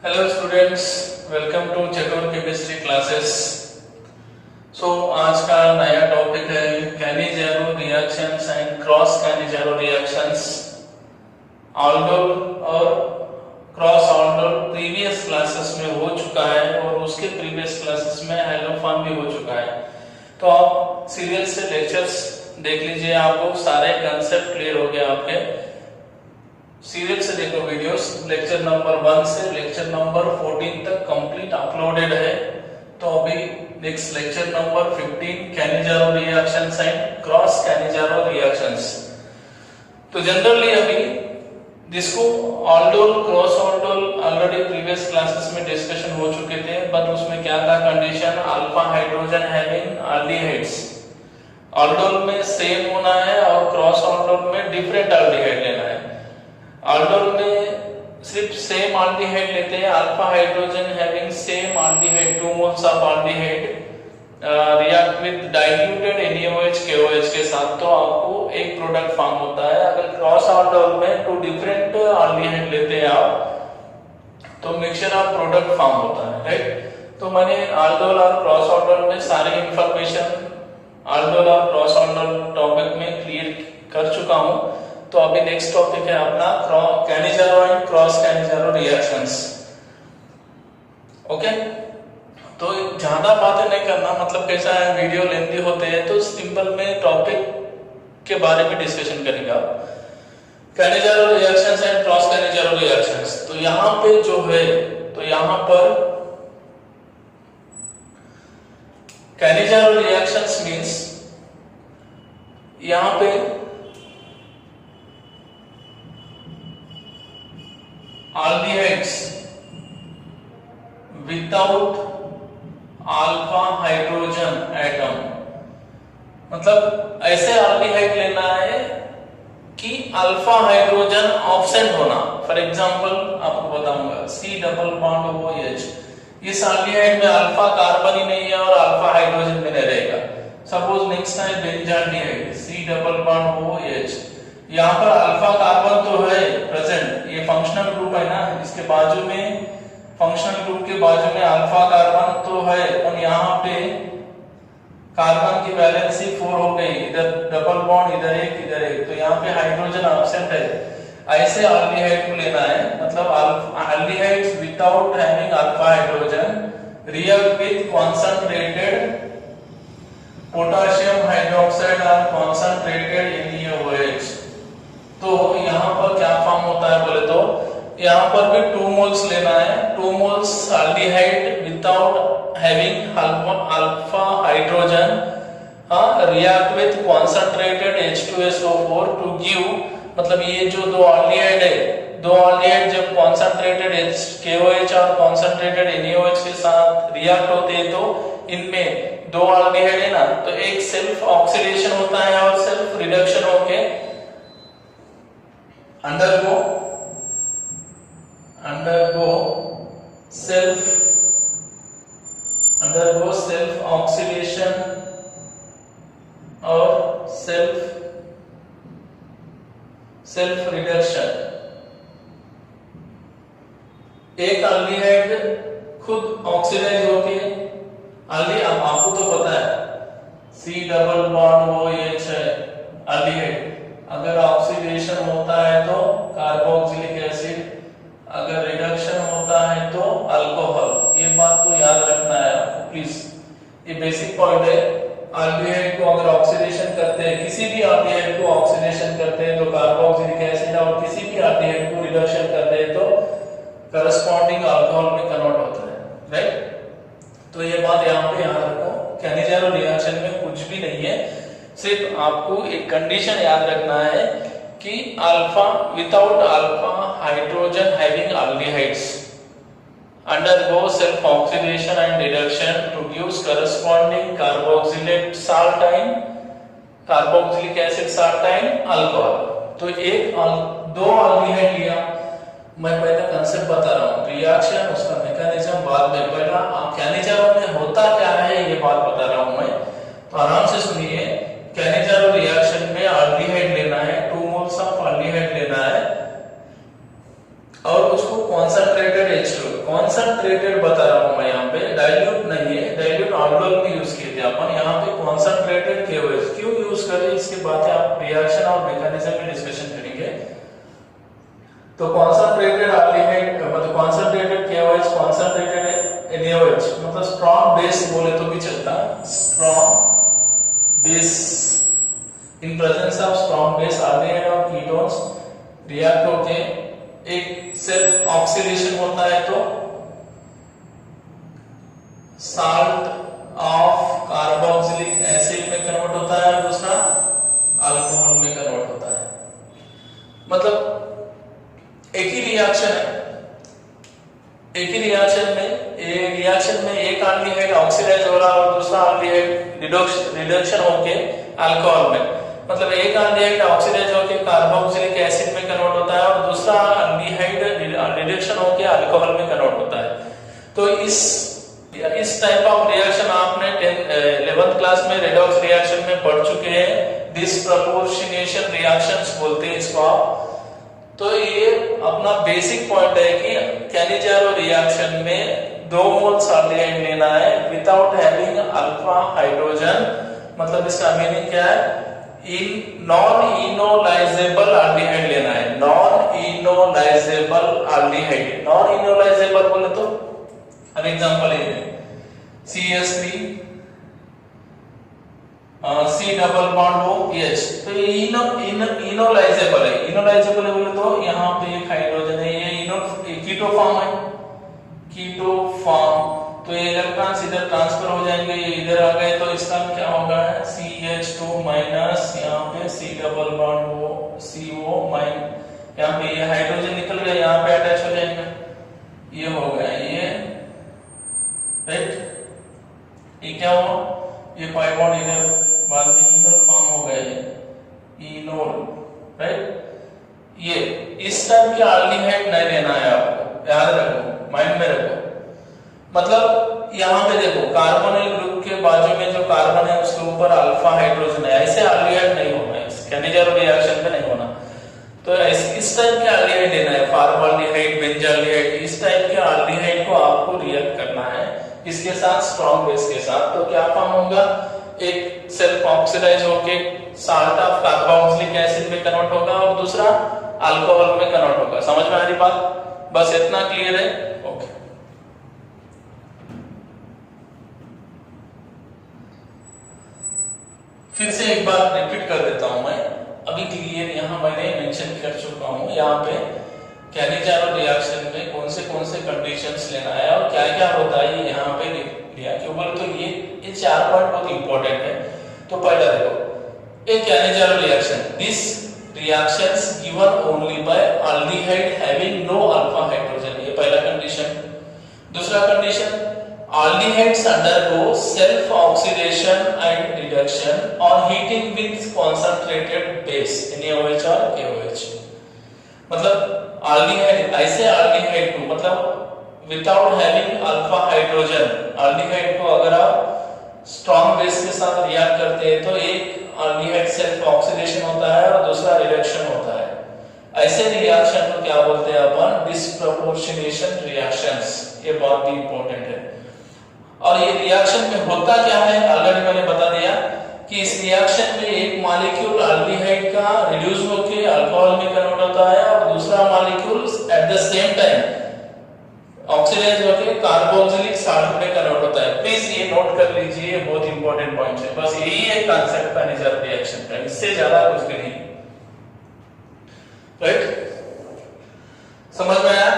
Hello students, welcome to Chatur chemistry classes. आज का नया टॉपिक है Cannizzaro reactions and cross Cannizzaro reactions. Aldol और क्रॉस ऑल्डोल प्रीवियस क्लासेस में हो चुका है और उसके प्रीवियस क्लासेस में हैलोफॉर्म भी हो चुका है। तो आप सीरियल से लेक्चर्स देख लीजिए, आपको सारे कंसेप्ट क्लियर हो गए। आपके सीरियल से देखो वीडियोस, लेक्चर नंबर 1 से लेक्चर नंबर 14 तक कंप्लीट अपलोडेड है। तो अभी next lecture number 15 Cannizzaro reactions and cross Cannizzaro reactions. तो जनरली अभी जिसको aldol cross aldol already previous classes में डिस्कशन हो चुके थे, बट उसमें क्या था condition, alpha hydrogen having aldehydes. Aldol में सेम होना है और क्रॉस ऑल्डोल में डिफरेंट एल्डिहाइड लेना है। ऑल्डोल में सिर्फ सेम एल्डिहाइड लेते हैं, alpha hydrogen having same aldehyde 2 moles of aldehyde react with diluted NaOH KOH के साथ, तो आपको एक प्रोडक्ट फॉर्म होता है। अगर क्रॉस ऑल्डोल में 2 डिफरेंट एल्डिहाइड लेते हैं आप, तो मिक्सचर ऑफ प्रोडक्ट फॉर्म होता है, राइट। तो मैंने ऑल्डोल और क्रॉस ऑल्डोल में सारी इंफॉर्मेशन ऑल्डोल और क्रॉस ऑल्डोल टॉपिक में क्लियर कर चुका हूं। तो अभी नेक्स्ट टॉपिक है अपना कैनिज़ेरो and cross Cannizzaro reactions. Okay, तो ज्यादा बातें नहीं करना, मतलब कैसा है वीडियो लेंथी होते हैं, तो सिंपल में टॉपिक के बारे में डिस्कशन करेंगे आप। कैनिज़ेरो reactions and cross Cannizzaro reactions. तो यहां पे जो है, तो यहां पर कैनिज़ेरो रिएक्शंस मींस यहां पे aldehydes without alpha hydrogen atom, मतलब ऐसे एल्डिहाइड लेना है कि अल्फा हाइड्रोजन ऑब्सेंट होना। फॉर एग्जांपल आपको बताऊंगा, C डबल बॉन्ड OH, इस एल्डिहाइड में अल्फा कार्बन ही नहीं है और अल्फा हाइड्रोजन में नहीं रहेगा। सपोज नेक्स्ट है benzaldehyde, C double bond OH, यहाँ पर अल्फा कार्बन तो है प्रेजेंट, ये फंक्शनल ग्रुप है ना, इसके बाजू में फंक्शनल ग्रुप के बाजू में अल्फा कार्बन तो है, और यहाँ पे कार्बन की वैलेंसी 4 हो गई, इधर डबल बॉन्ड इधर एक, तो यहाँ पे हाइड्रोजन एब्सेंट है। ऐसे एल्डिहाइड को लेना है, मतलब aldehydes without having alpha hydrogen react with concentrated potassium hydroxide और कॉन्संट्रेटेड NaOH। तो यहाँ पर क्या फॉर्म होता है बोले तो, यहाँ पर भी 2 मोल्स लेना है, 2 moles aldehyde without having alpha hydrogen react with concentrated H2SO4 to give, मतलब ये जो दो एल्डिहाइड है, दो एल्डिहाइड जब कॉन्संट्रेटेड KOH और कॉन्संट्रेटेड NaOH के साथ रिएक्ट होते हैं, तो इनमें दो एल्डिहाइड है ना, तो एक सेल्फ ऑक्सीडेशन होता है और सेल्फ रिडक्शन होके undergo self oxidation और self reduction। एक एल्डिहाइड खुद ऑक्सीडाइज होके, आपको तो पता है C डबल बॉन्ड OH है एल्डिहाइड, अगर ऑक्सीडेशन होता है तो कार्बोक्सिलिक एसिड, अगर रिडक्शन होता है तो अल्कोहल। ये बात तो याद रखना है आपको प्लीज, ये बेसिक पॉइंट है। एल्डिहाइड को अगर ऑक्सीडेशन करते हैं, किसी भी एल्डिहाइड को ऑक्सीडेशन करते हैं तो कार्बोक्सिलिक एसिड, और किसी भी एल्डिहाइड को रिडक्शन करते हैं तो करस्पॉन्डिंग अल्कोहल में कन्वर्ट होता है, राइट। तो ये बात यहाँ पे याद रखो, कैनिज़ेरो रिएक्शन में कुछ भी नहीं है, सिर्फ आपको एक कंडीशन याद रखना है कि alpha without alpha hydrogen having aldehydes undergo self oxidation and reduction produce corresponding carboxylate salt and carboxylic acid salt and alcohol. तो एक दो एल्डिहाइड लिया, मैं पहले कंसेप्ट बता रहा हूँ, रिएक्शन उसका मैकेनिज्म बाद में, पहला कैनिज़ेरो में होता क्या है ये बात बता रहा हूँ मैं, तो आराम से सुनिए। कैनिज़ेरो रिएक्शन में एल्डिहाइड लेना है, 2 मोल्स ऑफ एल्डिहाइड लेना है और उसको कॉन्संट्रेटेड H2 कॉन्सेंट्रेटेड बता रहा हूं मैं यहाँ पे, डाइल्यूट नहीं है, डाइल्यूट ऑल्डोल में यूज किए थे अपन, यहाँ पे कॉन्सेंट्रेटेड KOH क्यों यूज करें इसके बातें आप रिएक्शन और मैकेनिज्म में डिस्कशन करेंगे। तो कॉन्सेंट्रेटेड एल्डिहाइड मतलब कॉन्सेंट्रेटेड KOH, कॉन्सेंट्रेटेड NaOH मतलब स्ट्रॉन्ग बेस बोले तो भी चलता, strong base in presence of strong base aldehyde और कीटोन्स रिएक्ट होके एक सेल्फ ऑक्सीडेशन होता है तो साल्ट ऑफ कार्बोक्सिलिक एसिड में कन्वर्ट होता है और दूसरा अल्कोहल में कन्वर्ट होता है। मतलब एक ही रिएक्शन है, एक ही रिएक्शन में एक एल्डिहाइड ऑक्सीडाइज हो रहा है और दूसरा एल्डिहाइड रिडक्शन होके अल्कोहल में, मतलब एक एल्डिहाइड ऑक्सीडाइज होके कार्बोक्सिलिक एसिड में कन्वर्ट होता है और दूसरा एल्डिहाइड रिडक्शन होके अल्कोहल में कन्वर्ट होता है। तो इस टाइप ऑफ रिएक्शन आपने 11th क्लास में रेडॉक्स रिएक्शन में पढ़ चुके हैं, डिसप्रपोर्शनेशन रिएक्शंस बोलते हैं इसको आप। तो ये अपना बेसिक पॉइंट है कि कैनिजारो रिएक्शन में 2 मोल्स एल्डिहाइड लेना है विदाउट हैविंग अल्फा हाइड्रोजन, मतलब इसका मीनिंग क्या है, इन नॉन इनोलाइजेबल एल्डिहाइड लेना है, non enolisable aldehyde. Non enolisable बोले तो अब एग्जांपल है CH3 C double bond OH, तो ये इनोलाइजेबल है। इनोलाइजेबल है बोले तो यहाँ पे एक हाइड्रोजन है, ये कीटो फॉर्म है, कीटो फॉर्म, तो ये इलेक्ट्रॉन्स इधर ट्रांसफर हो जाएंगे, ये इधर आ गए तो इसका क्या होगा CH2 माइनस, यहाँ पे C double bond CO minus, यहाँ पे ये हाइड्रोजन निकल गया, यहाँ पे अटैच हो जाएगा, ये हो गया ये, राइट। ये क्या हुआ, ये पाई बॉन्ड इधर बाद में इनोल फॉर्म हो गया, ये इनोल, राइट। ये इस टाइप के एल्डिहाइड नहीं लेना है आपको, याद रखो, माइंड में रखो। मतलब यहाँ पे देखो कार्बोनिल ग्रुप के बाजू में जो कार्बन है उसके ऊपर अल्फा हाइड्रोजन है, ऐसे एल्डिहाइड नहीं होना है, कैनिजारो रिएक्शन में नहीं होना। तो इस टाइप के एल्डिहाइड लेना है, फॉर्मल्डिहाइड, बेंजाल्डिहाइड, इस टाइप के एल्डिहाइड को आपको रिएक्ट करना है इसके साथ स्ट्रॉन्ग बेस के साथ। तो क्या फॉर्म होगा, एक सेल्फ ऑक्सीडाइज होके साल्ट ऑफ कार्बोक्सिलिक एसिड में कन्वर्ट होगा और दूसरा अल्कोहल में कन्वर्ट होगा। समझ में आ रही बात, बस इतना क्लियर है, ओके। फिर से एक बार रिपीट कर देता हूं मैं, अभी क्लियर यहाँ मैंने मेंशन कर चुका हूं, यहाँ पे कैनिजारो रिएक्शन में कौन से कंडीशंस लेना है और क्या क्या होता है यहाँ पे लिया, क्यों बोले तो ये 4 पॉइंट बहुत इंपॉर्टेंट है। तो पहला देखो, एक Cannizzaro reaction, this reactions given only by aldehyde having no alpha hydrogen, ये पहला कंडीशन। दूसरा condition, aldehydes undergo self oxidation and reduction on heating with concentrated base NaOH और KOH। मतलब aldehyde, ऐसे aldehyde को मतलब without having alpha hydrogen, aldehyde को अगर आप strong base के साथ रिएक्ट करते हैं तो एक aldehyde self oxidation होता है और दूसरा reduction होता है। ऐसे रिएक्शन को क्या बोलते हैं अपन, डिसप्रपोर्शनेशन रिएक्शंस, ये बहुत ही इंपॉर्टेंट है। और ये रिएक्शन में होता क्या है, ऑलरेडी मैंने बता दिया कि इस रिएक्शन में एक मॉलिक्यूल एल्डिहाइड का रिड्यूस होकर अल्कोहल में कन्वर्ट होता है और दूसरा molecule at the same time oxidize होकर कार्बोक्सिलिक साल्ट में कन्वर्ट होता है। प्लीज ये नोट कर लीजिए, ये बहुत इंपॉर्टेंट पॉइंट है, बस यही है कांसेप्ट कैनिजारो रिएक्शन का, इससे ज्यादा कुछ भी नहीं, राइट। समझ में आया,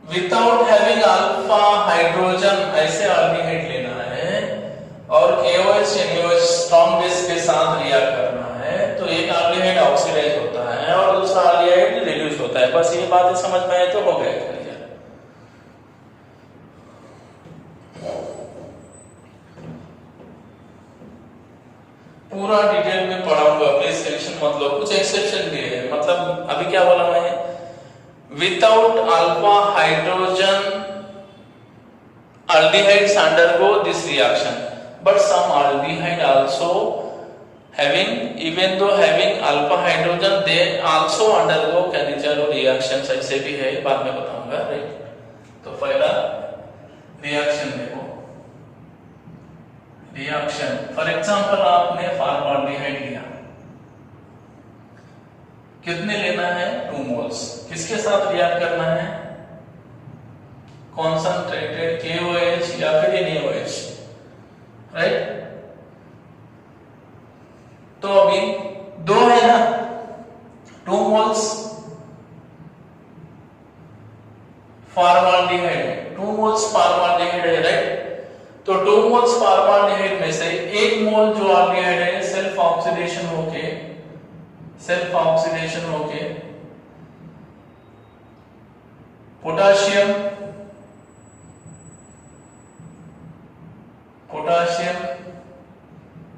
विदाउट हैविंग अल्फा हाइड्रोजन ऐसे एल्डिहाइड लेना है और KOH NaOH स्ट्रॉन्ग बेस के साथ रिएक्ट करना है, तो एक एल्डिहाइड ऑक्सीडाइज होता है और दूसरा एल्डिहाइड रिड्यूस होता है। बस ये बातें समझ में आए तो हो गया। पूरा डिटेल में पढ़ाऊंगा, प्लीज टेंशन मत लो, कुछ एक्सेप्शन भी है। मतलब अभी क्या बोला मैंने, without alpha hydrogen aldehydes undergo this reaction, but some aldehyde also having, even though having alpha hydrogen, they also undergo Cannizzaro reactions, ऐसे भी है, बाद में बताऊंगा, राइट। तो पहला रिएक्शन देखो, रिएक्शन फॉर एग्जांपल आपने फॉर्मल्डिहाइड लिया, कितने लेना है 2 मोल्स, किसके साथ रिएक्ट करना है, कॉन्संट्रेटेड KOH या फिर NaOH, राइट। तो अभी 2 है ना, 2 मोल्स फॉर्मल्डिहाइड, 2 मोल्स फॉर्मल्डिहाइड है, राइट। तो 2 मोल्स फॉर्मल्डिहाइड में से 1 मोल जो अल्डिहाइड है सेल्फ ऑक्सीडेशन होके पोटाशियम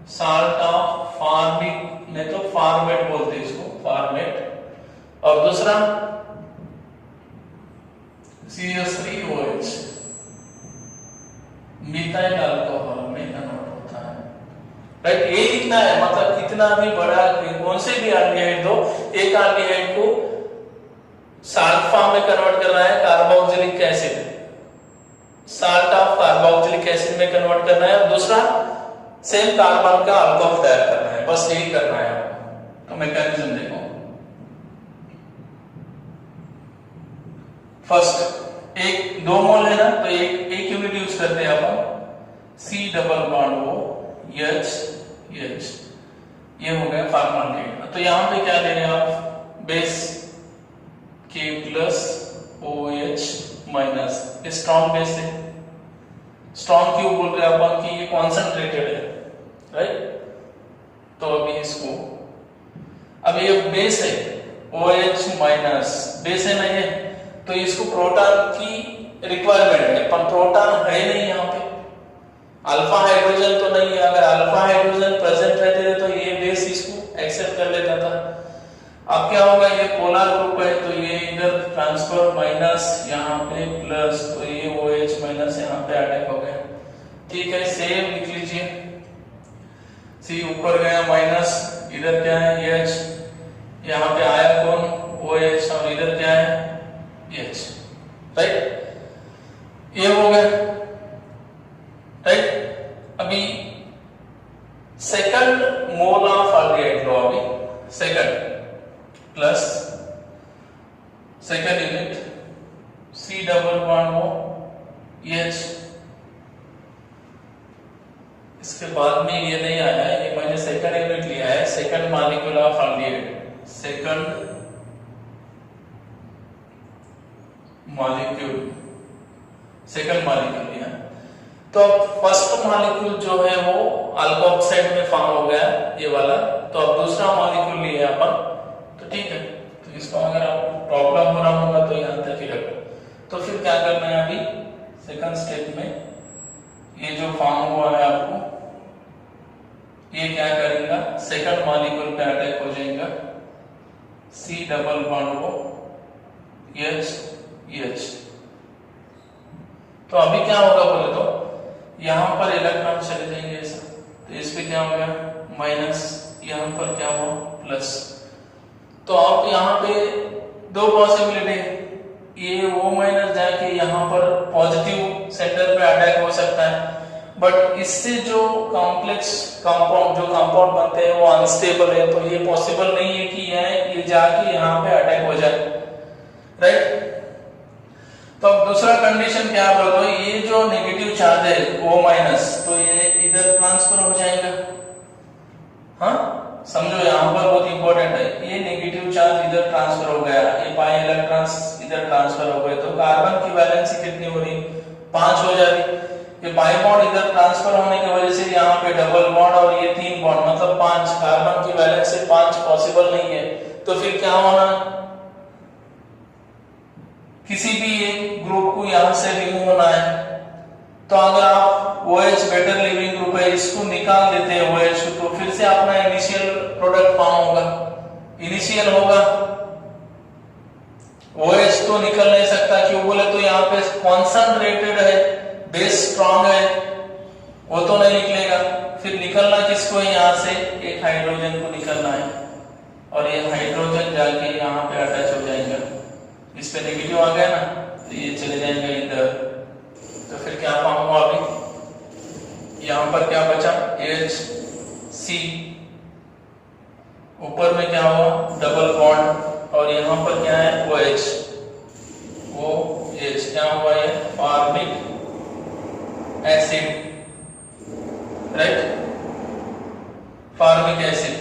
साल्ट ऑफ फॉर्मिक, नहीं तो फॉर्मेट बोलते हैं इसको, फॉर्मेट, और दूसरा CH3OH मिथाइल अल्कोहल में कन्वर्ट होता है, राइट। ये कितना है, मतलब कितना भी बड़ा कौन से भी अल्डिहाइड दो, एक अल्डिहाइड को साल्ट फॉर्म में कन्वर्ट करना है, carboxylic acid, salt of carboxylic acid में कन्वर्ट करना है, और दूसरा सेम कार्बन का अल्कोहल तैयार करना है, बस यही करना है आपको। तो मैकेनिज्म देखो, फर्स्ट एक 2 मोल है ना, तो एक यूनिट यूज करते हैं अपन, C डबल बॉन्ड OH, ये हो गया फॉर्मल्डिहाइड। तो यहां पे क्या ले रहे हैं आप, base K plus OH minus, strong base है, स्ट्रॉन्ग क्यों बोल रहे हैं अपन कि ये कॉन्सेंट्रेटेड है, राइट। तो अभी इसको, अब ये बेस है OH माइनस, बेस है ना ये, तो इसको प्रोटॉन की रिक्वायरमेंट है, पर प्रोटॉन है नहीं यहाँ पे, अल्फा हाइड्रोजन तो नहीं है, अगर अल्फा हाइड्रोजन प्रेजेंट रहते थे तो ये बेस इसको एक्सेप्ट कर लेता था। अब क्या होगा, ये पोलर ग्रुप है तो ये इधर ट्रांसफर माइनस, यहाँ पे प्लस, तो ये OH माइनस यहाँ पे अटैक हो गया, ठीक है। सेम लिख लीजिए, C ऊपर गया माइनस, इधर क्या है H, यहाँ पे आया कौन OH, और इधर क्या है H, राइट। ये हो गया, राइट। अभी सेकंड मोल ऑफ अल्डिहाइड लो, अभी second plus second unit C double bond OH, इसके बाद में ये नहीं आया है, ये मैंने सेकंड यूनिट लिया है, second molecule of aldehyde, second molecule लिया। तो फर्स्ट मॉलिक्यूल जो है वो अल्कोक्साइड में फॉर्म हो गया ये वाला, तो अब दूसरा मॉलिक्यूल लिए अपन, तो ठीक है। तो इसको अगर आपको प्रॉब्लम हो रहा होगा तो यहाँ तक ही रखो। तो फिर क्या करना है, अभी सेकंड स्टेप में ये जो फॉर्म हुआ है आपको, ये क्या करेगा, सेकंड मॉलिक्यूल पे अटैक हो जाएगा, C डबल बॉन्ड OH। तो अभी क्या होगा बोले तो यहां पर इलेक्ट्रॉन चले जाएंगे ऐसा, तो इस पे क्या हो गया माइनस, यहां पर क्या हुआ प्लस। तो आप यहाँ पे 2 पॉसिबिलिटी है, ये O माइनस जाके यहाँ पर पॉजिटिव सेंटर पे अटैक हो सकता है, बट इससे जो कॉम्प्लेक्स कंपाउंड बनते हैं वो अनस्टेबल है, तो ये पॉसिबल नहीं है कि ये जाके यहाँ पे अटैक हो जाए, राइट। तो अब दूसरा कंडीशन क्या बोलो तो ये जो नेगेटिव चार्ज है O माइनस, तो ये इधर ट्रांसफर हो जाएगा, हाँ समझो यहाँ पर बहुत इंपॉर्टेंट है, ये नेगेटिव चार्ज इधर ट्रांसफर हो गया, ये पाई इलेक्ट्रॉन्स इधर ट्रांसफर हो गए, तो कार्बन की वैलेंसी कितनी हो रही, 5 हो जा रही। ये पाई बॉन्ड इधर ट्रांसफर होने की वजह से यहाँ पे डबल बॉन्ड और ये 3 बॉन्ड, मतलब 5, कार्बन की वैलेंसी 5 पॉसिबल नहीं है। तो फिर क्या होना, किसी भी एक ग्रुप को यहां से रिमूव होना है, तो अगर आप OH बेटर लिविंग ग्रुप है इसको निकाल देते हैं OH को, तो फिर से अपना इनिशियल प्रोडक्ट फॉर्म होगा, इनिशियल होगा, OH तो निकल नहीं सकता, क्यों बोले तो यहाँ पे कॉन्संट्रेटेड है, बेस स्ट्रॉन्ग है, वो तो नहीं निकलेगा। फिर निकलना किसको है, यहाँ से एक हाइड्रोजन को निकलना है, और ये हाइड्रोजन जाके यहाँ पे अटैच हो जाएगा, इस पे नेगेटिव आ गया ना, तो ये चले जाएंगे इधर, तो फिर क्या फॉर्म हुआ अभी, यहाँ पर क्या बचा HC, ऊपर में क्या हुआ डबल बॉन्ड, और यहाँ पर क्या है OH, क्या हुआ ये formic acid, right, formic acid,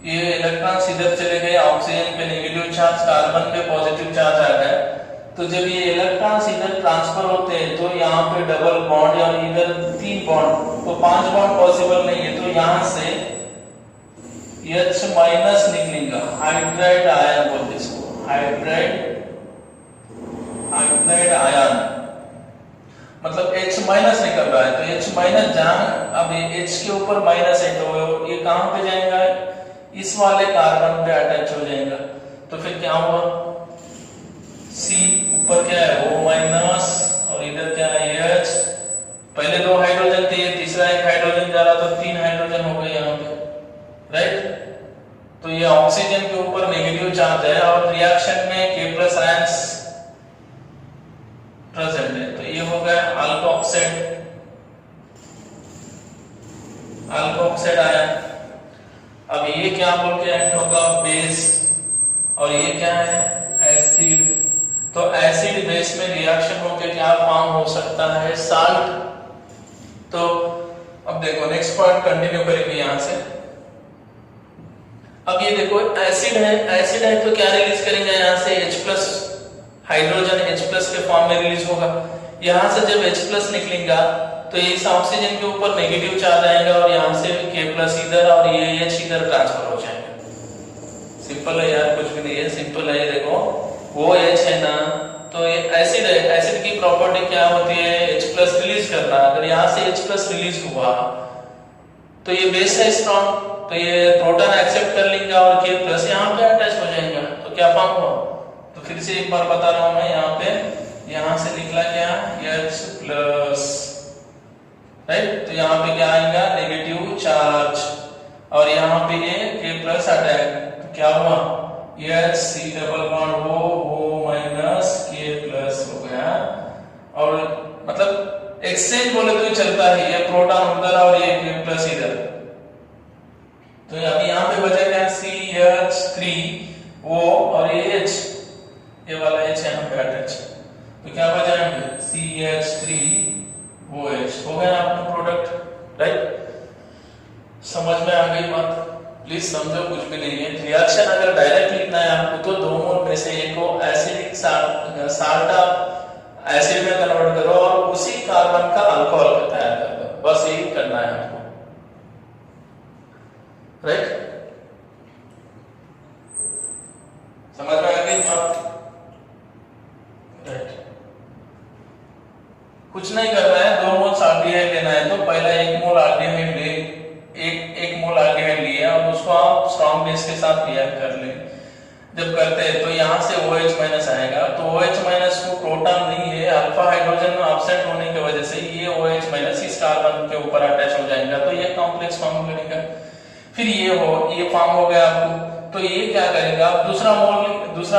ये इलेक्ट्रॉन्स इधर चले गए, ऑक्सीजन पे नेगेटिव चार्ज, कार्बन पे पॉजिटिव चार्ज आ गया। तो जब ये इलेक्ट्रॉन्स इधर ट्रांसफर होते हैं तो यहाँ पे डबल बॉन्ड और इधर 3 बॉन्ड, तो 5 बॉन्ड पॉसिबल नहीं है, तो यहाँ से H माइनस निकलेगा, हाइड्राइड आयन बोलते इसको, हाइड्राइड आयन, मतलब H माइनस निकल रहा है, तो H माइनस जहां अब H के ऊपर माइनस है तो ये कहां पे जाएगा, इस वाले कार्बन पे अटैच हो जाएगा, तो फिर क्या हुआ C ऊपर क्या है O माइनस और इधर क्या है H, पहले 2 हाइड्रोजन थे, तीसरा एक हाइड्रोजन जा रहा तो 3 हाइड्रोजन हो गए यहाँ पे, राइट। तो ये ऑक्सीजन के ऊपर नेगेटिव चार्ज है और रिएक्शन में K+ आयंस प्रेजेंट है, तो ये हो गया अल्कोक्साइड आयन। अब ये क्या बोल के एक्ट होगा बेस, और ये क्या है एसिड, तो एसिड बेस में रिएक्शन होकर क्या फॉर्म हो सकता है साल्ट। तो अब देखो नेक्स्ट पॉइंट कंटिन्यू करेंगे यहां से। अब ये देखो एसिड है तो क्या रिलीज करेंगे यहाँ से H+, हाइड्रोजन H+ के फॉर्म में रिलीज होगा। यहाँ से जब H+ निकलेगा तो इस ऑक्सीजन के ऊपर नेगेटिव चार्ज आएगा और यहाँ से K+ इधर और ये H इधर ट्रांसफर हो जाएगा। सिंपल है यार, कुछ भी नहीं है, सिंपल है। देखो वो H है ना, तो ये एसिड है, एसिड की प्रॉपर्टी क्या होती है H+ रिलीज करना। अगर यहाँ से H+ रिलीज हुआ तो ये बेस है स्ट्रॉन्ग, तो ये प्रोटॉन एक्सेप्ट कर लेंगे और K+ यहाँ पे अटैच हो जाएगा, तो क्या फॉर्म हुआ। तो फिर से एक बार बता रहा हूं मैं, यहाँ पे यहाँ से निकला क्या H+, राइट। तो यहाँ पे क्या आएगा नेगेटिव चार्ज और यहाँ पे ये K+ अटैक, तो क्या हुआ HC double bond O minus K+ हो गया। और मतलब एक्सचेंज बोले तो चलता है, ये प्रोटॉन उधर और ये K+ इधर। तो अभी यहाँ पे बचेगा CH3O और ये H, ये वाला H यहाँ पे अटैच, तो क्या बचाएंगे CH3OH, हो गया आपका प्रोडक्ट, राइट। समझ में आ गई बात, प्लीज समझो, कुछ भी नहीं है। रिएक्शन अगर डायरेक्ट लिखना है आपको तो 2 मोल में से एक को एसिडिक साल्ट आप एसिड में कन्वर्ट करो और उसी कार्बन का अल्कोहल तैयार कर दो, बस यही करना है आपको, राइट। समझ में आ गई बात, राइट। कुछ नहीं करना है, 2 मोल आल्डिहाइड लेना है तो पहला 1 मोल आल्डिहाइड ले, एक मोल आल्डिहाइड लिया और उसको आप स्ट्रॉन्ग बेस के साथ रिएक्ट कर ले। जब करते हैं तो यहाँ से OH- आएगा, तो OH- को प्रोटॉन नहीं है, अल्फा हाइड्रोजन में एब्सेंट होने की वजह से ये OH- इस कार्बन के ऊपर अटैच हो जाएगा, तो ये कॉम्प्लेक्स फॉर्म करेगा। फिर ये फॉर्म हो गया आपको, तो ये क्या करेगा, दूसरा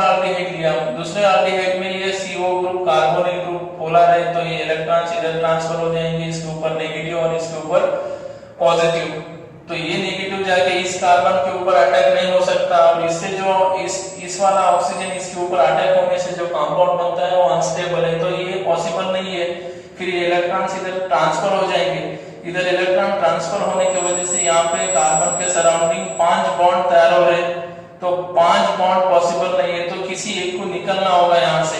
आल्डिहाइड लिया, दूसरे आल्डिहाइड में ये CO group carbonyl group polar है, तो ये इलेक्ट्रॉन्स इधर ट्रांसफर हो जाएंगे, इसके ऊपर नेगेटिव और इसके ऊपर पॉजिटिव। तो ये नेगेटिव जाके इस कार्बन के ऊपर अटैक नहीं हो सकता और इससे जो इस वाला ऑक्सीजन इसके ऊपर अटैक होने से जो कंपाउंड बनता है वो अनस्टेबल है, तो ये पॉसिबल नहीं है। फिर ये इलेक्ट्रॉन्स इधर ट्रांसफर हो जाएंगे, इधर इलेक्ट्रॉन ट्रांसफर होने की वजह से यहाँ पे कार्बन के सराउंडिंग 5 बॉन्ड तैयार हो रहे, तो 5 बॉन्ड पॉसिबल नहीं है, तो किसी एक को निकलना होगा यहाँ से,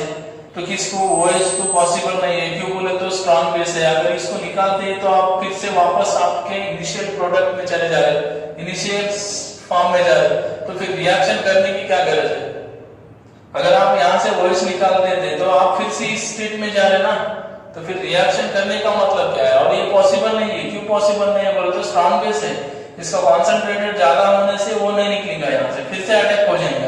तो किसको OH तो पॉसिबल नहीं है, क्यों बोले तो स्ट्रॉन्ग बेस है। अगर इसको निकालते हैं तो आप फिर से वापस आपके इनिशियल प्रोडक्ट में चले जा रहे, इनिशियल फॉर्म में जा रहे, तो फिर रिएक्शन करने की क्या गरज है। अगर आप यहाँ से OH निकाल देते तो आप फिर से इस स्टेट में जा रहे ना, तो फिर रिएक्शन करने का मतलब क्या है। और ये पॉसिबल नहीं है, क्यों पॉसिबल नहीं है बोले तो स्ट्रॉन्ग बेस है, इसका कॉन्सेंट्रेटेड ज्यादा होने से वो नहीं निकलेगा, यहाँ से फिर से अटैक हो जाएगा,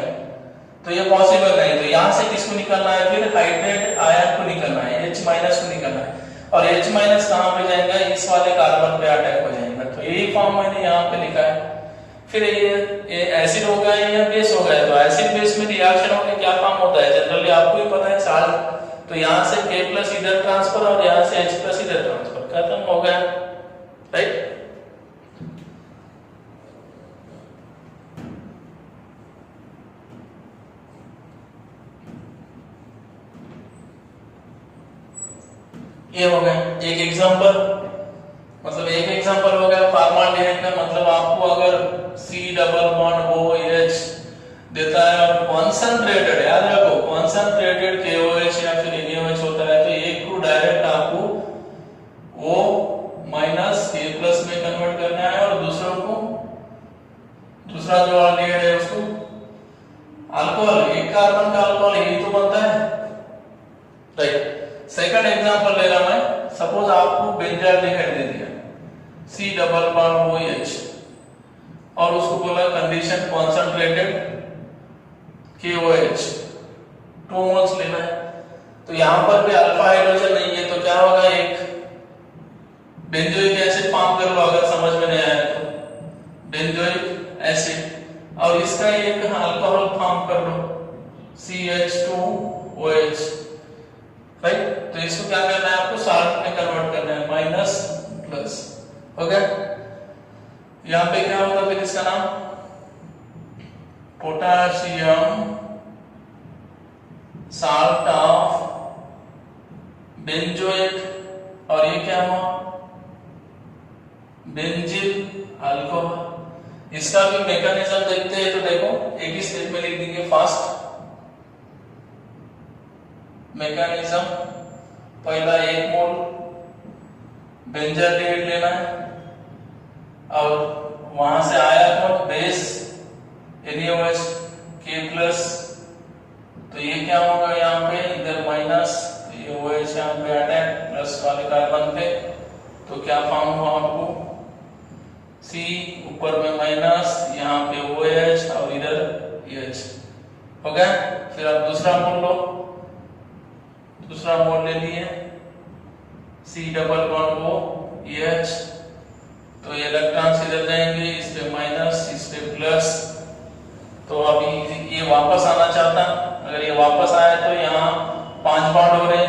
तो ये पॉसिबल नहीं। तो यहाँ से किसको निकलना है, फिर हाइड्रेट आयन को निकलना है, H- को निकलना है, और H- कहाँ पे जाएगा, इस वाले कार्बन पे अटैक हो जाएगा। तो यही फॉर्म मैंने यहाँ पे लिखा है। फिर ये एसिड हो गया या बेस हो गया, तो एसिड बेस में रिएक्शन होके क्या फॉर्म होता है जनरली आपको ही पता है, साल्ट। तो यहाँ से K प्लस इधर ट्रांसफर और यहाँ से H प्लस इधर ट्रांसफर, खत्म हो गया, राइट। ये हो गया एक एग्जांपल, मतलब एक एग्जांपल हो गया फॉर्माल्डिहाइड का। मतलब आपको अगर C डबल बॉन्ड OH देता है और कॉन्सेंट्रेटेड, याद रखो कॉन्सेंट्रेटेड KOH या फिर NaOH होता है, तो एक को डायरेक्ट आपको O माइनस K प्लस में कन्वर्ट करना है और दूसरों को, दूसरा जो ऑल्डिहाइड है उसको अल्कोहल, एक कार्बन का अल्कोहल यही तो बनता है, राइट। सेकंड एग्जांपल ले रहा मैं, सपोज आपको बेंजाल्डिहाइड दे दिया C डबल बॉन्ड OH और उसको बोला कंडीशन कॉन्सेंट्रेटेड KOH 2 मोल्स लेना है, तो यहां पर भी अल्फा हाइड्रोजन नहीं है, तो क्या होगा, एक बेंजोइक एसिड फॉर्म कर लो अगर समझ में नहीं आया तो, बेंजोइक एसिड, और इसका एक अल्कोहल फॉर्म कर लो CH2OH, राइट। तो इसको क्या करना है आपको, साल्ट में कन्वर्ट करना है, माइनस प्लस, हो गया। यहां पे क्या होगा फिर इसका नाम पोटाशियम साल्ट ऑफ बेंजोइक, और ये क्या हुआ, बेंजिल अल्कोहल। इसका भी मैकेनिज्म देखते हैं, तो देखो एक ही स्टेप में लिख देंगे फास्ट मैकेनिज्म। पहला 1 मोल बेंजाल्डिहाइड लेना है और वहां से आया कौन, बेस NaOH K प्लस, तो ये क्या होगा यहाँ पे, इधर माइनस, तो ये OH यहाँ पे अटैक प्लस वाले कार्बन पे, तो क्या फॉर्म हुआ आपको C, ऊपर में माइनस, यहाँ पे OH और इधर H, हो गया। फिर आप दूसरा मोल लो, दूसरा मोल ले लिए C डबल बॉन्ड OH, तो ये इलेक्ट्रॉन्स इधर जाएंगे, इस पे माइनस, इस पे प्लस, तो अभी ये वापस आना चाहता, अगर ये वापस आया तो यहाँ 5 बॉन्ड हो रहे,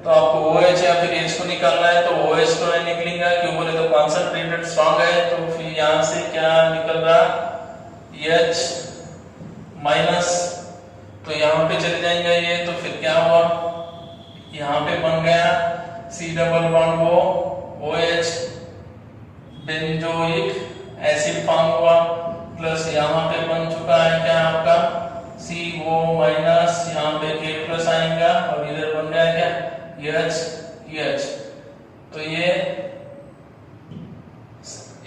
तो आपको OH या फिर H को निकालना है, तो OH तो नहीं निकलेगा क्यों, बोले तो कॉन्सेंट्रेटेड स्ट्रॉन्ग है, तो फिर यहाँ से क्या निकल रहा, H माइनस, तो यहाँ पे चले जाएंगे ये, तो फिर क्या हुआ, यहाँ पे बन गया C double bond OH, benzoic acid form हुआ, प्लस यहाँ पे बन चुका है क्या आपका CO माइनस, यहाँ पे K प्लस आएगा और इधर बन गया क्या H, तो ये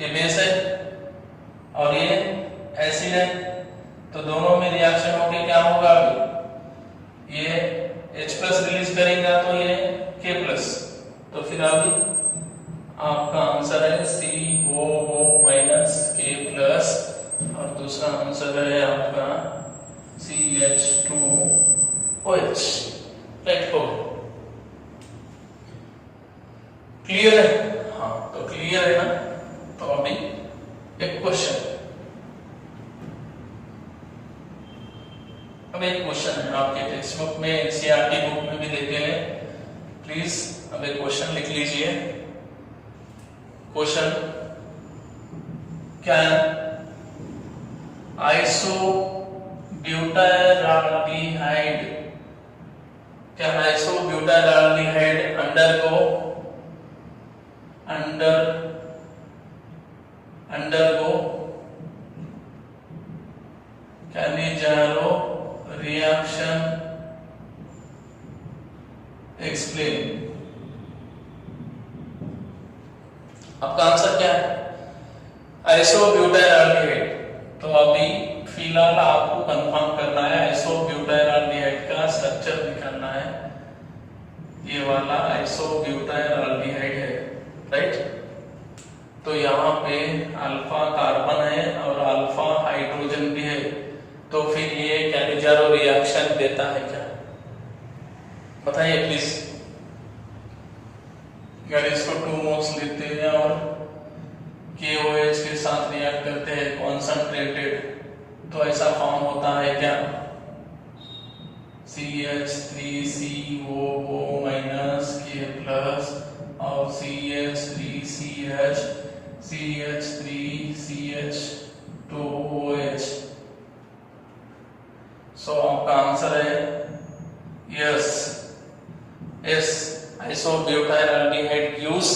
बेस है और ये एसिड है, तो दोनों में रिएक्शन होके क्या होगा, अभी ये H प्लस रिलीज करेगा तो ये K प्लस, तो फिर अभी आपका आंसर है COO माइनस K प्लस, और दूसरा आंसर है आपका CH2OH, राइट। हो क्लियर है, हाँ तो क्लियर है ना। तो अभी एक क्वेश्चन, अब एक क्वेश्चन है आपके टेक्स्ट बुक में, NCERT बुक में भी देखे हैं, प्लीज अब एक क्वेश्चन लिख लीजिए। क्वेश्चन क्या है, आइसोब्यूटाइलडिहाइड, क्या आइसोब्यूटाइलडिहाइड अंडरगो कैनिजारो रिएक्शन, एक्सप्लेन। आपका आंसर क्या है, आइसोब्यूटाइलडिहाइड। तो अभी फिलहाल आपको कंफर्म करना है, आइसोब्यूटाइलडिहाइड का स्ट्रक्चर निकालना है, ये वाला आइसोब्यूटाइलडिहाइड है, राइट। तो यहाँ पे अल्फा कार्बन है और अल्फा हाइड्रोजन भी है, तो फिर ये कैनिजारो रिएक्शन देता है क्या, बताइए प्लीज। अगर इसको 2 मोल्स लेते हैं और KOH के साथ रिएक्ट करते हैं कॉन्सेंट्रेट तो ऐसा फॉर्म होता है क्या, CH3COO माइनस K प्लस और CH3CH CH3CH2OH। सो आपका आंसर है yes, yes, isobutyraldehyde gives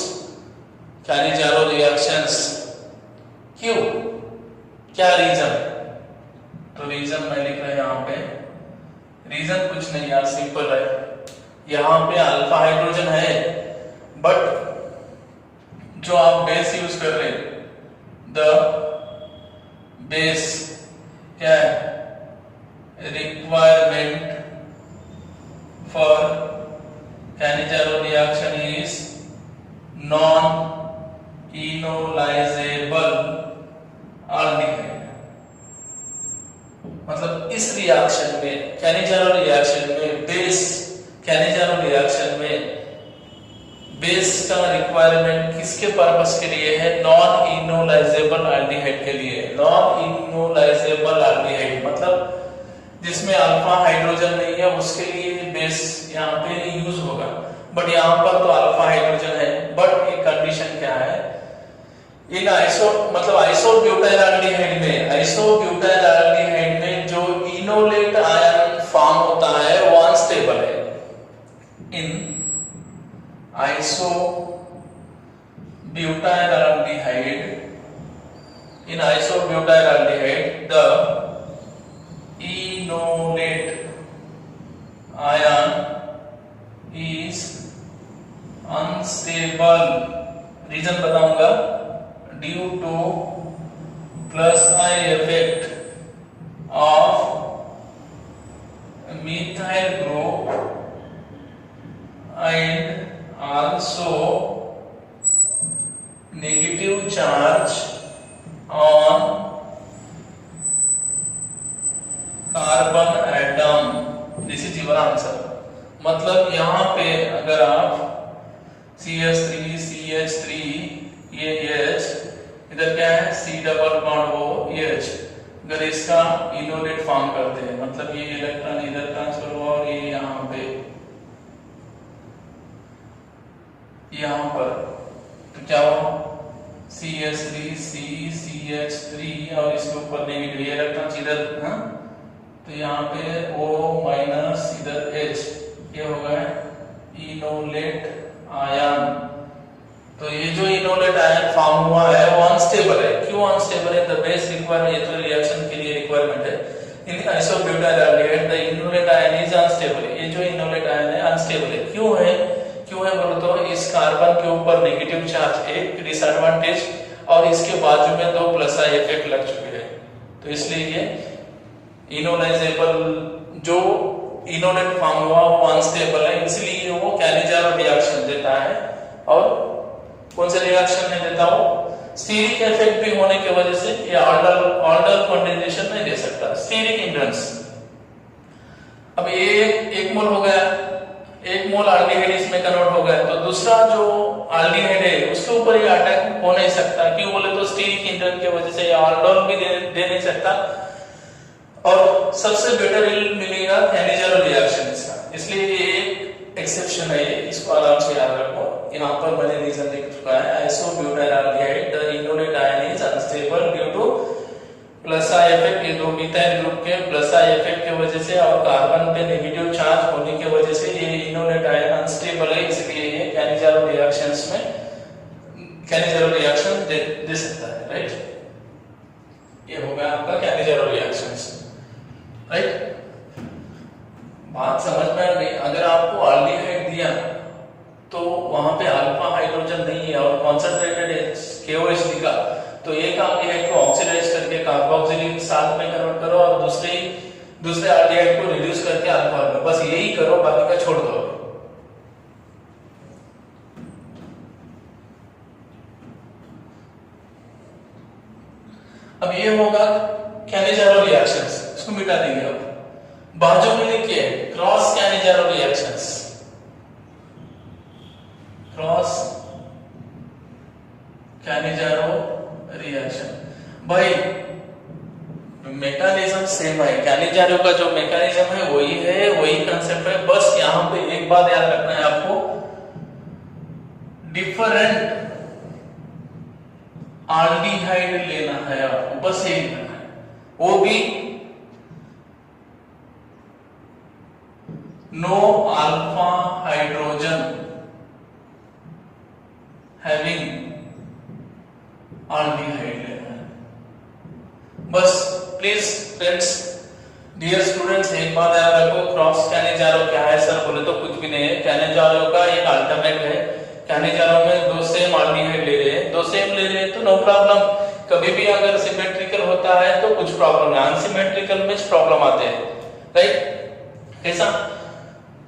Cannizzaro reactions. क्यों, क्या रीजन? तो रीजन मैं लिख रहा हूं यहाँ पे, रीजन कुछ नहीं यार, सिंपल है। यहाँ पे अल्फा हाइड्रोजन है, बट जो आप बेस यूज कर रहे हैं, द बेस क्या है, requirement for Cannizzaro reaction is non enolisable aldehyde. मतलब इस रिएक्शन में, कैनिजारो रिएक्शन में, कैनिजारो रिएक्शन में बेस का रिक्वायरमेंट किसके पर्पस के लिए है, नॉन इनोलाइजेबल अल्डिहाइड के लिए। नॉन इनोलाइजेबल अल्डिहाइड मतलब जिसमें अल्फा हाइड्रोजन नहीं है, उसके लिए बेस यहाँ पे यूज होगा। बट यहाँ पर तो अल्फा हाइड्रोजन है, बट एक कंडीशन क्या है, इन आइसोब्यूटाइलडिहाइड में जो इनोलेट आयन फॉर्म होता है वो अनस्टेबल है। In isobutyraldehyde the enolate ion is unstable. Reason बताऊंगा, due to plus I effect of methyl group and also negative charge on carbon atom। This is your answer. मतलब यहाँ पे अगर आप CH3 CH3 ये H, इधर क्या है C double bond O H, अगर इसका इनोलेट फॉर्म करते हैं, मतलब ये इलेक्ट्रॉन इधर ट्रांसफर हुआ और ये यहाँ पे, यहाँ पर तो क्या हुआ, CH3 C CH3 और इसके ऊपर नेगेटिव इलेक्ट्रॉन इधर, हाँ, तो यहाँ पे O माइनस इधर H, ये हो गया इनोलेट आयन। तो ये जो इनोलेट आयन फॉर्म हुआ है वो अनस्टेबल है। क्यों अनस्टेबल है, द बेस रिक्वायरमेंट, ये तो रिएक्शन के लिए रिक्वायरमेंट है। In isobutyraldehyde the enolate ion is unstable. ये जो इनोलेट आयन है अनस्टेबल है। क्यों है बोलो तो इस कार्बन के ऊपर नेगेटिव चार्ज, एक डिसएडवांटेज, और इसके बाजू में दो प्लस आई इफेक्ट लग चुके हैं, तो इसलिए ये इनोलाइजेबल, जो इनोलेट फॉर्म हुआ वो अनस्टेबल है, इसलिए वो कैनिजारो रिएक्शन देता है। और कौन सा रिएक्शन नहीं देता, वो स्टीरिक इफेक्ट भी होने की वजह से ये ऑल्डर कंडेंसेशन नहीं दे सकता, स्टीरिक हिंड्रेंस। अब ये एक मोल हो गया, एक मोल एल्डिहाइड इसमें कन्वर्ट हो गया, तो दूसरा जो एल्डिहाइड है उसके ऊपर ये अटैक हो नहीं सकता। क्यों बोले तो स्टीरिक हिंड्रेंस की वजह से ये ऑल्डोल भी दे नहीं सकता, और सबसे बेटर यील्ड मिलेगा कैनिजारो रिएक्शन इसका। इसलिए ये एक एक्सेप्शन है, इसको आराम से याद रखो। यहाँ पर मैंने रीजन लिख चुका है, isobutyraldehyde the enolate ion is unstable due to plus I effect, ये दो मिथाइल ग्रुप के प्लस आई इफेक्ट की वजह से और कार्बन पे नेगेटिव चार्ज होने की वजह से ये इनोलेट आयन अनस्टेबल है, इसलिए ये कैनिजारो रिएक्शंस में कैनिजारो रिएक्शन दे सकता है, राइट। ये हो गया आपका कैनिजारो रिएक्शंस, राइट। बात समझ में आ गई। अगर आपको एल्डिहाइड दिया तो वहां पे अल्फा हाइड्रोजन नहीं है और कॉन्सेंट्रेटेड KOH दिखा, तो एक एल्डिहाइड को ऑक्सीडाइज करके कार्बोक्सिलिक साथ में कन्वर्ट करो और दूसरे एल्डिहाइड को रिड्यूस करके अल्कोहल में, बस यही करो, बाकी का छोड़ दो। अब ये होगा कैनिजारो रिएक्शंस, इसको मिटा देंगे। अब बाजू में लिखिए cross Cannizzaro reactions, cross Cannizzaro reaction. भाई मैकेनिज्म सेम है, कैनिजारो का जो मैकेनिज्म है वही कंसेप्ट है, बस यहाँ पे एक बात याद रखना है आपको, डिफरेंट आल्डिहाइड लेना है आपको, बस यही करना है, वो भी no alpha hydrogen having aldehyde लेना है बस। प्लीज फ्रेंड्स, डियर स्टूडेंट्स, एक बात याद रखो, क्रॉस कैनिजारो क्या है सर बोले तो कुछ भी नहीं है, कैनिजारो का एक अल्टरनेट है, कैनिजारो में दो सेम आल्डिहाइड ले रहे हैं, दो सेम ले रहे हैं तो नो प्रॉब्लम, कभी भी अगर सिमेट्रिकल होता है तो कुछ प्रॉब्लम नहीं, अनसिमेट्रिकल में प्रॉब्लम आते हैं, राइट। ऐसा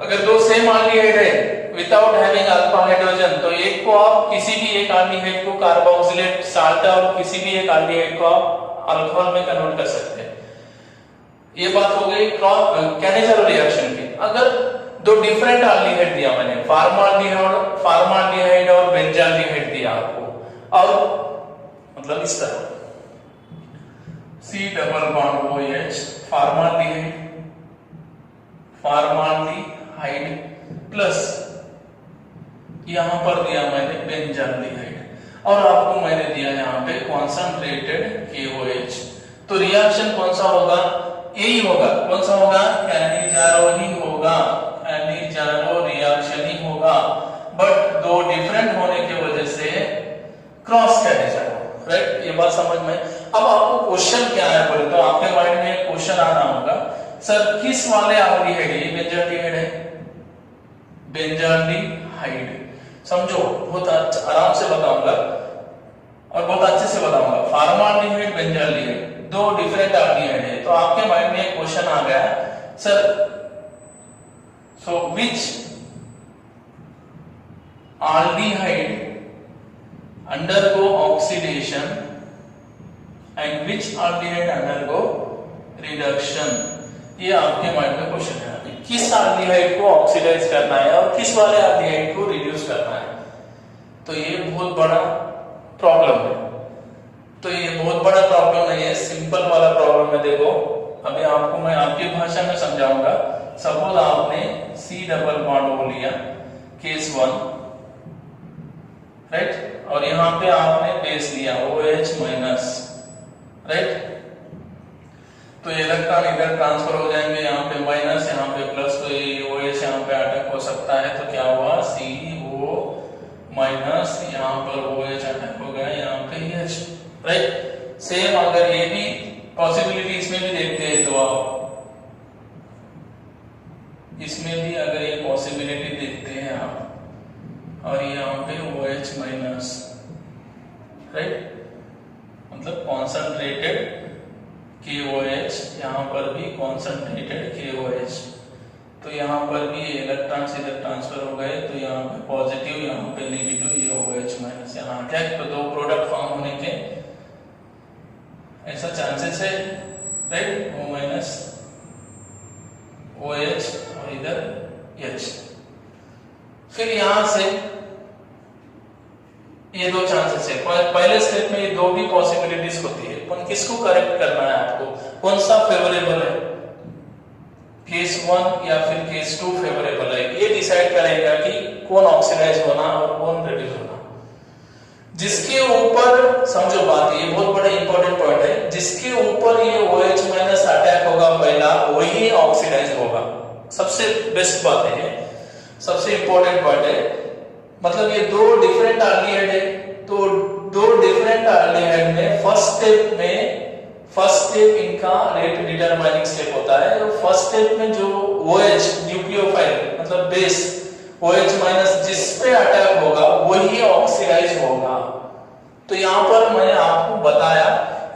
अगर दो सेम आल्डिहाइड है विदाउट हैविंग अल्फा हाइड्रोजन, तो एक को आप किसी भी एक आल्डिहाइड को कार्बोक्सिलेट साल्ट और किसी भी एक आल्डिहाइड को आप अल्कोहल में कन्वर्ट कर सकते हैं। ये बात हो गई कैनिजारो रिएक्शन की। अगर दो डिफरेंट आल्डिहाइड दिया मैंने, फार्माल्डिहाइड और बेंजाल्डिहाइड दिया आपको, और मतलब इस तरह C double bond OH formaldehyde plus यहां पर दिया मैंने बेंजाल्डिहाइड, और आपको मैंने दिया यहाँ पे कॉन्संट्रेटेड KOH, तो रिएक्शन कौन सा होगा, यही होगा, कौन सा होगा, कैनिजारो ही होगा, कैनिजारो रिएक्शन ही होगा, बट दो डिफरेंट होने की वजह से क्रॉस कैनिजारो, राइट। ये बात समझ में। अब आपको क्वेश्चन क्या है बोले तो आपके माइंड में क्वेश्चन आना होगा, सर किस वाले आल्डिहाइड है, ये बेंजाल्डिहाइड है, बेंजाल्डिहाइड, समझो बहुत आराम से बताऊंगा और बहुत अच्छे से बताऊंगा, फार्माल्डिहाइड बेंजाल्डिहाइड दो डिफरेंट आल्डिहाइड है, तो आपके माइंड में एक क्वेश्चन आ गया, sir so which aldehyde undergo oxidation and which aldehyde undergo reduction, ये आपके माइंड में क्वेश्चन है, किस aldehyde को ऑक्सीडाइज करना है और किस वाले aldehyde को रिड्यूस करना है, तो ये बहुत बड़ा प्रॉब्लम है, तो ये बहुत बड़ा प्रॉब्लम नहीं है, सिंपल वाला प्रॉब्लम है। देखो अभी आपको मैं आपकी भाषा में समझाऊंगा, सपोज आपने C डबल बॉन्ड O लिया, केस 1, राइट, और यहाँ पे आपने बेस लिया OH माइनस, राइट, तो ये इलेक्ट्रॉन इधर ट्रांसफर हो जाएंगे, यहाँ पे माइनस यहाँ पे प्लस, तो ये OH यहाँ पे अटैक हो सकता है, तो क्या हुआ CO माइनस, यहाँ पर OH अटैक हो गया, यहाँ पे H, राइट। सेम अगर ये भी पॉसिबिलिटी इसमें भी देखते हैं तो आप इसमें भी अगर ये पॉसिबिलिटी देखते हैं आप, और यहाँ पे OH माइनस, राइट, मतलब कॉन्संट्रेटेड KOH, यहाँ पर भी कॉन्संट्रेटेड KOH, तो यहाँ पर भी इलेक्ट्रॉन इधर ट्रांसफर हो गए, तो यहाँ पे पॉजिटिव, यहाँ पे नेगेटिव, ये OH माइनस यहाँ अटैक, तो दो प्रोडक्ट फॉर्म होने के ऐसा चांसेस है, राइट, O माइनस OH और इधर H। फिर यहां से ये दो चांसेस है, पहले स्टेप में ये दो भी पॉसिबिलिटीज होती है, पर किसको करेक्ट करना है आपको, कौन सा फेवरेबल है, केस 1 या फिर केस 2 फेवरेबल है, ये डिसाइड करेगा कि कौन ऑक्सीडाइज होना और कौन रिड्यूस होना। जिसके ऊपर समझो बात, ये बहुत बड़ा इंपॉर्टेंट पॉइंट है, जिसके ऊपर ये OH माइनस अटैक होगा पहला, वही ऑक्सीडाइज होगा, सबसे बेस्ट बात है, सबसे इंपॉर्टेंट पॉइंट है। मतलब ये दो डिफरेंट आल्डिहाइड है, तो दो डिफरेंट आल्डिहाइड में फर्स्ट स्टेप इनका रेट डिटरमाइनिंग स्टेप होता है। तो फर्स्ट स्टेप में जो OH न्यूक्लियोफाइल मतलब बेस OH माइनस जिस पे अटैक होगा वही ऑक्सीडाइज होगा। तो यहाँ पर मैंने आपको बताया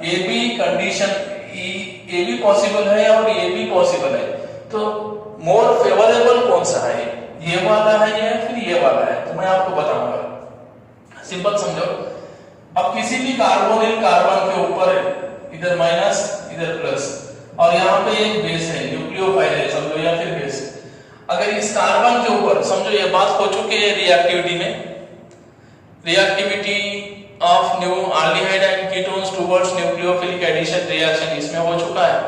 ये भी कंडीशन, ये भी पॉसिबल है और ये भी पॉसिबल है, तो मोर फेवरेबल कौन सा है, ये वाला है या फिर ये वाला है, तो मैं आपको बताऊंगा। सिंपल समझो, अब किसी भी कार्बोनिल कार्बन के ऊपर इधर माइनस इधर प्लस, और यहाँ पे एक बेस है, न्यूक्लियोफाइल है समझो, या फिर बेस। अगर इस कार्बन के ऊपर समझो, ये बात हो चुकी है रिएक्टिविटी में, reactivity of new aldehyde and ketones towards nucleophilic addition reaction इसमें हो चुका है।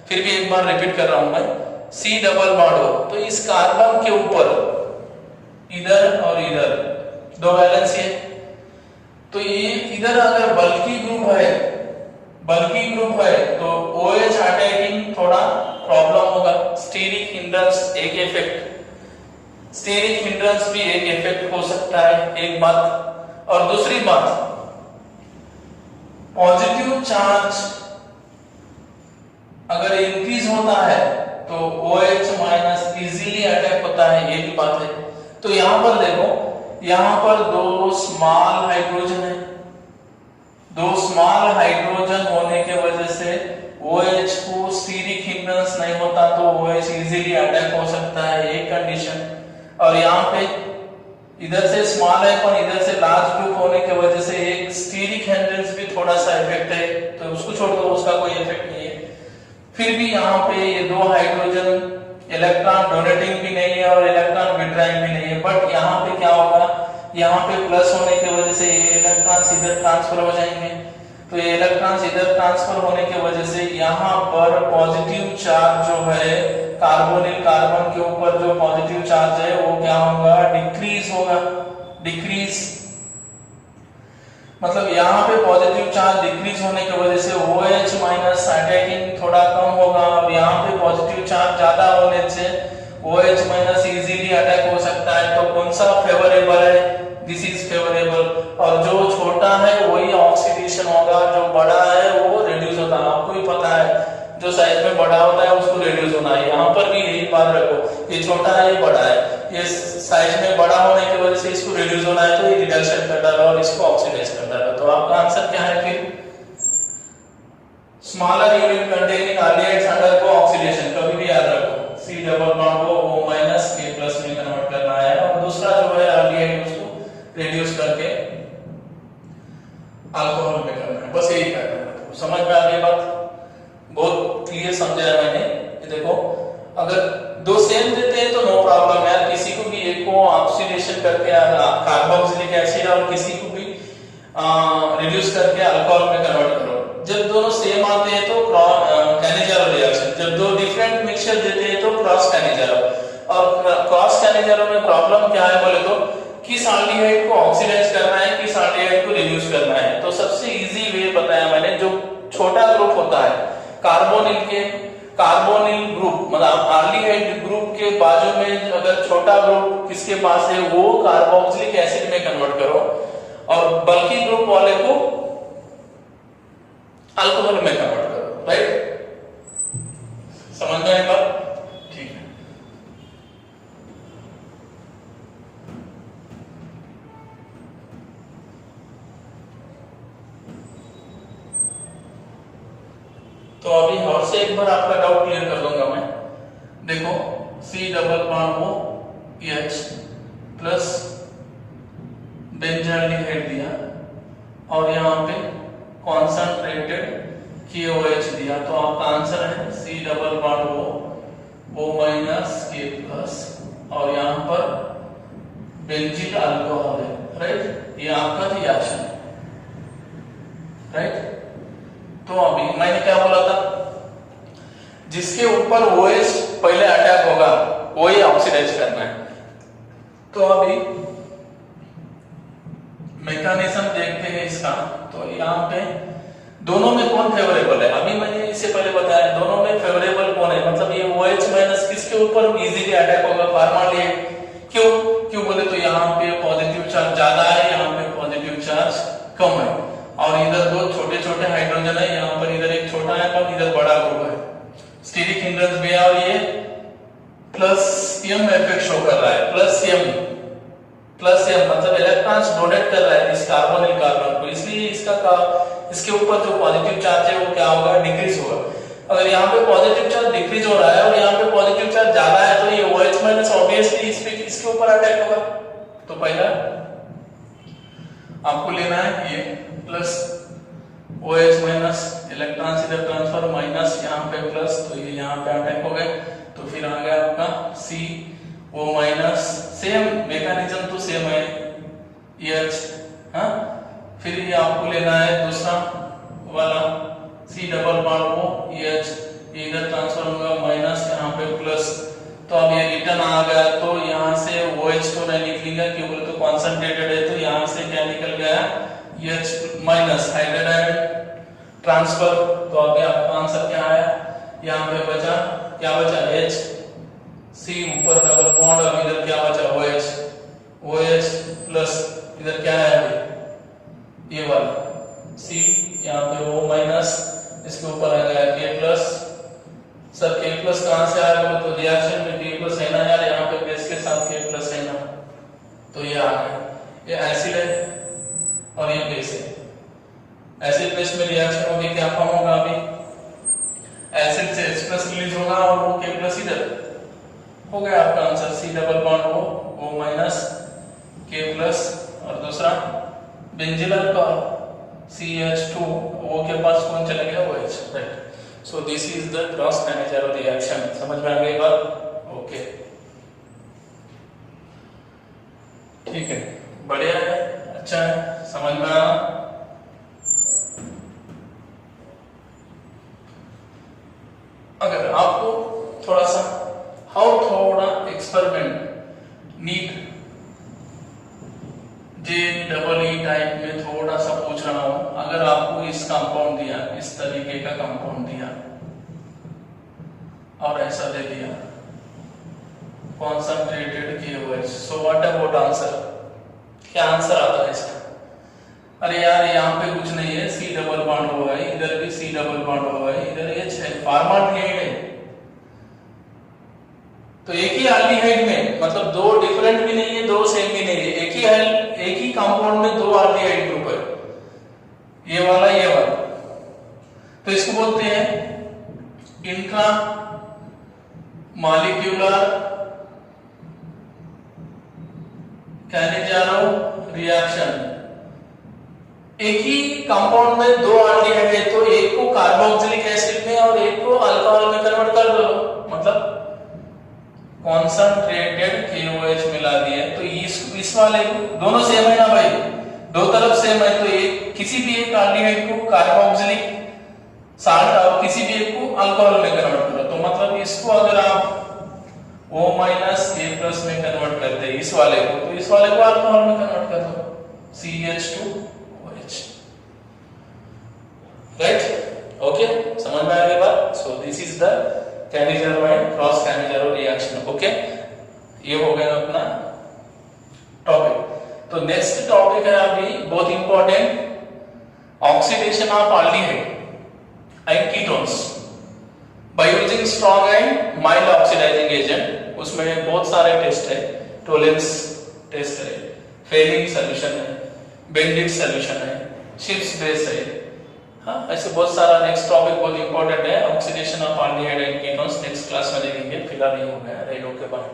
फिर भी एक बार रिपीट कर रहा हूं मैं, C डबल बॉन्ड हो तो इस कार्बन के ऊपर इधर और इधर दो वैलेंस है, तो ये इधर अगर बल्की ग्रुप है तो OH अटैकिंग थोड़ा प्रॉब्लम होगा। स्टेरिक हिंड्रेंस एक इफेक्ट, स्टेरिक हिंड्रेंस भी एक इफेक्ट हो सकता है, एक बात। और दूसरी बात, पॉजिटिव चार्ज अगर इंक्रीज होता है तो OH माइनस इजीली अटैक होता है, ये भी बात है। तो यहां पर देखो, यहां पर दो स्मॉल हाइड्रोजन है, दो स्मॉल हाइड्रोजन होने के वजह से OH को स्टीरिक हिंड्रेंस नहीं होता तो OH इजीली अटैक हो सकता है, एक कंडीशन। और यहाँ पे इधर से स्मॉल है पर इधर से लार्ज ग्रुप होने के वजह से एक स्टीरिक हिंड्रेंस भी थोड़ा सा इफेक्ट है, तो उसको छोड़ दो, उसका कोई इफेक्ट नहीं है। फिर भी यहाँ पे ये दो हाइड्रोजन इलेक्ट्रॉन डोनेटिंग भी नहीं है और इलेक्ट्रॉन विड्रॉइंग भी नहीं है, बट यहाँ पे क्या होगा, यहाँ पे प्लस होने की वजह से ये इलेक्ट्रॉन्स इधर ट्रांसफर हो जाएंगे, तो ये इलेक्ट्रॉन्स इधर ट्रांसफर होने की वजह से यहाँ पर पॉजिटिव चार्ज जो है कार्बोनिल कार्बन के ऊपर जो पॉजिटिव चार्ज है वो क्या होगा, डिक्रीज होगा। डिक्रीज मतलब यहाँ पे पॉजिटिव चार्ज डिक्रीज होने की वजह से OH माइनस अटैकिंग थोड़ा कम होगा, और यहाँ पे पॉजिटिव चार्ज ज्यादा होने से OH माइनस इजीली अटैक हो सकता है। तो कौन सा फेवरेबल है, दिस इज फेवरेबल। और जो छोटा है वही ऑक्सीडेशन होगा, जो बड़ा है वो रिड्यूस होता है। आपको भी पता है जो साइज में बड़ा होता है उसको रिड्यूस होना है, यहाँ पर भी यही बात रखो, ये छोटा है ये बड़ा है, ये साइज में बड़ा होने की वजह से इसको रिड्यूस होना है तो ये रिडक्शन कर डाला और इसको ऑक्सीडाइज कर डाला। तो आपका आंसर क्या है फिर, smaller unit containing aldehydes undergo oxidation, कभी भी याद रखो C डबल बॉन्ड को O माइनस K प्लस में कन्वर्ट करना है, और दूसरा जो है एल्डिहाइड उसको रिड्यूस करके अल्कोहल में करना है, बस यही करना है। तो समझ में आ गई बात, बहुत क्लियर समझाया मैंने। ये देखो, अगर दो सेम देते हैं तो नो प्रॉब्लम यार, किसी को भी एक को ऑक्सीडेशन करके कार्बोक्सिलिक एसिड और किसी को भी रिड्यूस करके अल्कोहल में कन्वर्ट करो। जब दोनों सेम आते हैं तो कैनिजारो रिएक्शन, जब दो डिफरेंट मिक्सचर देते हैं तो क्रॉस कैनिजारो। और क्रॉस कैनिजारो में प्रॉब्लम क्या है बोले तो, किस एल्डिहाइड को ऑक्सीडाइज करना है, किस एल्डिहाइड को रिड्यूस करना है। तो सबसे इजी वे बताया मैंने, जो छोटा ग्रुप होता है कार्बोनिल ग्रुप मतलब एल्डिहाइड ग्रुप के बाजू में अगर छोटा ग्रुप किसके पास है वो कार्बोक्सिलिक एसिड में कन्वर्ट करो, और बल्कि ग्रुप वाले को अल्कोहल में कन्वर्ट करो, राइट। समझ में आई बात, ठीक है। तो अभी और से एक बार आपका डाउट क्लियर कर दूंगा मैं। देखो, C डबल बॉन्ड हो H प्लस बेंजाल्डिहाइड दिया और यहाँ पे कॉन्सेंट्रेटेड KOH दिया, तो आपका आंसर है C डबल बॉन्ड हो O माइनस K प्लस, और यहाँ पर बेंजील अल्कोहल है, राइट। ये आपका रिएक्शन है, राइट। तो अभी मैंने क्या बोला था, जिसके ऊपर OH पहले अटैक होगा वही ऑक्सीडाइज करना है। तो अभी मैकेनिज्म देखते हैं इसका। तो यहाँ पे दोनों में कौन फेवरेबल है, अभी मैंने इससे पहले बताया दोनों में फेवरेबल कौन है, मतलब ये OH माइनस किसके ऊपर इजीली अटैक होगा, फॉर्माल्डिहाइड। क्यों बोले तो यहाँ पे पॉजिटिव चार्ज ज्यादा है, यहाँ पे पॉजिटिव चार्ज कम है, और इधर दो छोटे छोटे हाइड्रोजन है, यहाँ पर इधर एक छोटा है और इधर बड़ा ग्रुप है, स्टीरिक हिंड्रेंस भी है, और ये प्लस m इफेक्ट शो कर रहा है, प्लस m मतलब इलेक्ट्रॉन्स डोनेट कर रहा है इस कार्बोनिल कार्बन को, इसलिए इसके ऊपर जो पॉजिटिव चार्ज है वो क्या होगा, डिक्रीज होगा। अगर यहाँ पे पॉजिटिव चार्ज डिक्रीज हो रहा है और यहाँ पे पॉजिटिव चार्ज ज्यादा है तो ये OH माइनस ऑब्वियसली इसके ऊपर अटैक होगा। तो पहला आपको लेना है ये प्लस OH माइनस, इलेक्ट्रॉन्स इधर ट्रांसफर माइनस, यहाँ पे प्लस, तो ये यहाँ पे अटैक हो गए। तो फिर आ गया आपका CO माइनस, सेम मैकेनिज्म तो सेम है H, हाँ। फिर ये ये इधर ट्रांसफर होगा माइनस, यहाँ पे प्लस। तो अब ये रिटर्न आ गया, तो यहाँ से OH तो नहीं निकलेगा क्योंकि तो कॉन्सेंट्रेटेड है, तो यहाँ से क्या निकल गया H minus hydrogen ion transfer. तो अभी आपका आंसर क्या आया, यहाँ पे बचा क्या बचा H, C ऊपर डबल बॉन्ड, और इधर क्या बचा OH प्लस, इधर क्या है अभी ये वाला C, यहाँ पे O माइनस, इसके ऊपर आ गया K plus. Sir K plus कहाँ से आया, बोलो तो रिएक्शन में K प्लस है ना यार, यहाँ पे बेस के साथ K प्लस है ना, तो ये आ गया। ये एसिड है और ये बेस है। एसिड बेस में रिएक्शन होगी, क्या फॉर्म होगा, अभी एसिड से H प्लस रिलीज होगा और वो K प्लस इधर हो गया आपका answer. C double bond O minus K plus, और दूसरा बेंजीन अल्कोहल CH2, O के पास कौन चला गया OH, right. So this is the cross Cannizzaro reaction. समझ में आ गई बात, ओके ठीक है, बढ़िया है, अच्छा है, समझ में आया। अगर आपको थोड़ा सा थोड़ा एक्सपेरिमेंट नीट JEE टाइप में थोड़ा सा पूछ रहा हूं, अगर आपको इस कंपाउंड दिया, इस तरीके का कंपाउंड दिया और ऐसा दे दिया concentrated KOH, so what about answer, क्या आंसर आता है इसका? अरे यार यहाँ पे कुछ नहीं है, C डबल बॉन्ड हुआ है, इधर भी C डबल बॉन्ड हुआ है, इधर H है, फॉर्माल्डिहाइड है। तो एक ही एल्डिहाइड में, मतलब दो डिफरेंट भी नहीं है, दो सेम भी नहीं है, एक ही कंपाउंड में दो एल्डिहाइड ग्रुप है, ये वाला ये वाला। तो इसको बोलते हैं इंट्रा मॉलिक्यूलर काइनेजारो रिएक्शन। एक ही कंपाउंड में दो एल्डिहाइड है, तो एक को कार्बोक्सिलिक एसिड में और एक को अल्कोहल में कन्वर्ट कर दो, मतलब कॉन्सेंट्रेटेड KOH मिला दिया। तो इस वाले दोनों सेम है ना भाई, दो तरफ सेम है, तो एक किसी भी एक एल्डिहाइड को कार्बोक्सिलिक साल्ट और किसी भी एक को अल्कोहल में कन्वर्ट करो, तो मतलब इसको अगर आप O माइनस K प्लस में कन्वर्ट करते हैं इस वाले को, तो इस वाले को अल्कोहल में कन्वर्ट कर दो, CH2OH, राइट। ओके, समझ में आ गई बात। So this is the Cannizzaro and cross Cannizzaro reaction, okay. ये हो गया अपना टॉपिक। तो नेक्स्ट टॉपिक है अभी बहुत important, oxidation of aldehyde and ketones by using strong and mild oxidizing agent. उसमें बहुत सारे टेस्ट है, टोलेंस टेस्ट है, फेलिंग सॉल्यूशन है, बेंडिट सॉल्यूशन है, शिप्स बेस है, हाँ ऐसे बहुत सारा। नेक्स्ट टॉपिक बहुत इंपॉर्टेंट है, oxidation of aldehyde and ketones, next class में देखेंगे, फिलहाल ये हो गया, राइट, ओके बाय।